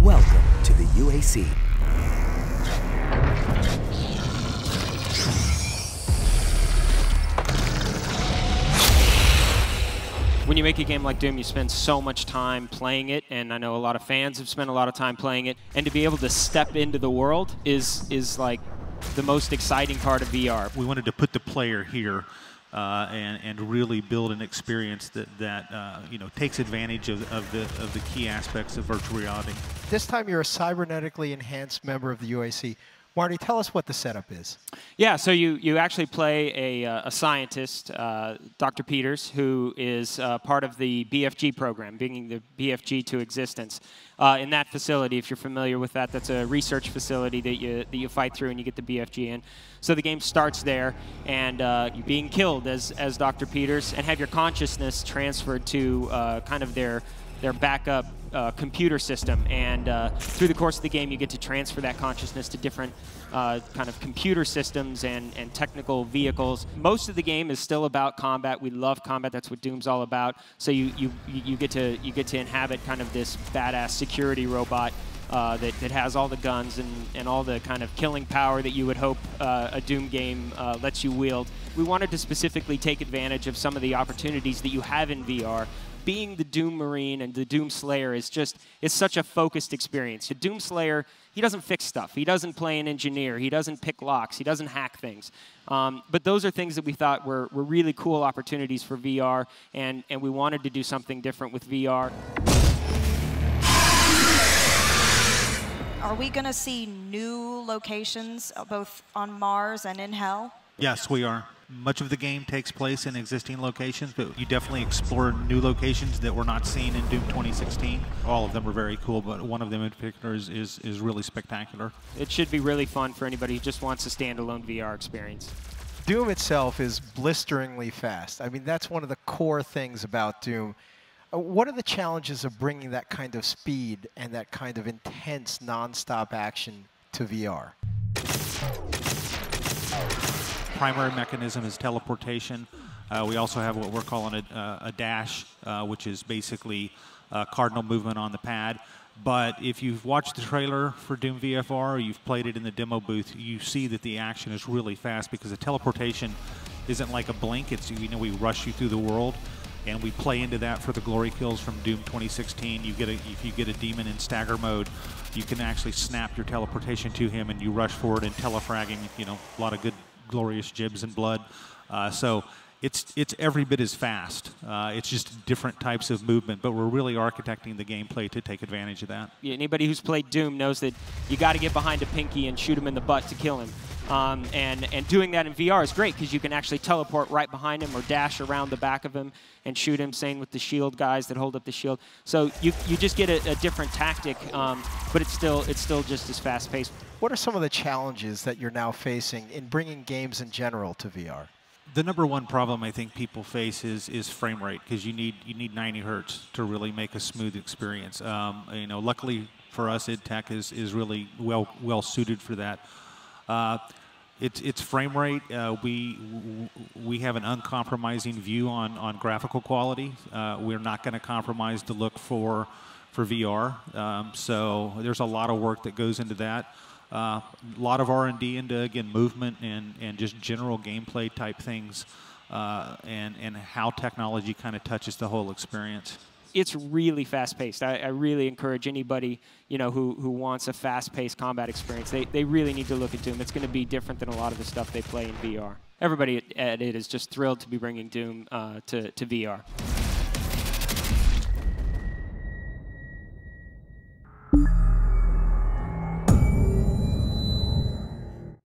Welcome to the UAC. When you make a game like Doom, you spend so much time playing it, and I know a lot of fans have spent a lot of time playing it, and to be able to step into the world is like the most exciting part of VR. We wanted to put the player here and really build an experience that you know, takes advantage of the key aspects of virtual reality. This time you're a cybernetically enhanced member of the UAC. Marty, tell us what the setup is. Yeah, so you actually play a scientist, Dr. Peters, who is part of the BFG program, bringing the BFG to existence. In that facility, if you're familiar with that, that's a research facility that you fight through and you get the BFG in. So the game starts there, and you're being killed as Dr. Peters, and have your consciousness transferred to kind of their backup computer system, and through the course of the game you get to transfer that consciousness to different kind of computer systems and technical vehicles. Most of the game is still about combat. We love combat. That's what Doom's all about. So you get to inhabit kind of this badass security robot that has all the guns and all the kind of killing power that you would hope a Doom game lets you wield. We wanted to specifically take advantage of some of the opportunities that you have in VR. Being the Doom Marine and the Doom Slayer is such a focused experience. The Doom Slayer, he doesn't fix stuff. He doesn't play an engineer. He doesn't pick locks. He doesn't hack things. But those are things that we thought were really cool opportunities for VR, and we wanted to do something different with VR. Are we going to see new locations, both on Mars and in Hell? Yes, we are. Much of the game takes place in existing locations, but you definitely explore new locations that were not seen in Doom 2016. All of them are very cool, but one of them in particular is really spectacular. It should be really fun for anybody who just wants a standalone VR experience. Doom itself is blisteringly fast. I mean, that's one of the core things about Doom. What are the challenges of bringing that kind of speed and that kind of intense, non-stop action to VR? Primary mechanism is teleportation. We also have what we're calling a dash, which is basically cardinal movement on the pad. But if you've watched the trailer for Doom VFR or you've played it in the demo booth, you see that the action is really fast because the teleportation isn't like a blink. It's, you know, we rush you through the world, and we play into that for the glory kills from Doom 2016. If you get a demon in stagger mode, you can actually snap your teleportation to him and you rush forward and telefrag him. You know, a lot of good glorious jibs and blood. So it's every bit as fast. It's just different types of movement, but we're really architecting the gameplay to take advantage of that. Yeah, anybody who's played Doom knows that you got to get behind a pinky and shoot him in the butt to kill him. And doing that in VR is great because you can actually teleport right behind him or dash around the back of him and shoot him, same with the shield guys that hold up the shield. So you just get a different tactic, but it's still just as fast-paced. What are some of the challenges that you're now facing in bringing games in general to VR? The number one problem I think people face is frame rate, because you need 90 hertz to really make a smooth experience. You know, luckily for us, id Tech is really well suited for that. It's frame rate. We have an uncompromising view on graphical quality. We're not going to compromise the look for VR. So there's a lot of work that goes into that. A lot of R&D into, again, movement and just general gameplay type things, and how technology kind of touches the whole experience. It's really fast-paced. I really encourage anybody, you know, who wants a fast-paced combat experience. They really need to look at Doom. It's going to be different than a lot of the stuff they play in VR. Everybody at id is just thrilled to be bringing Doom to VR.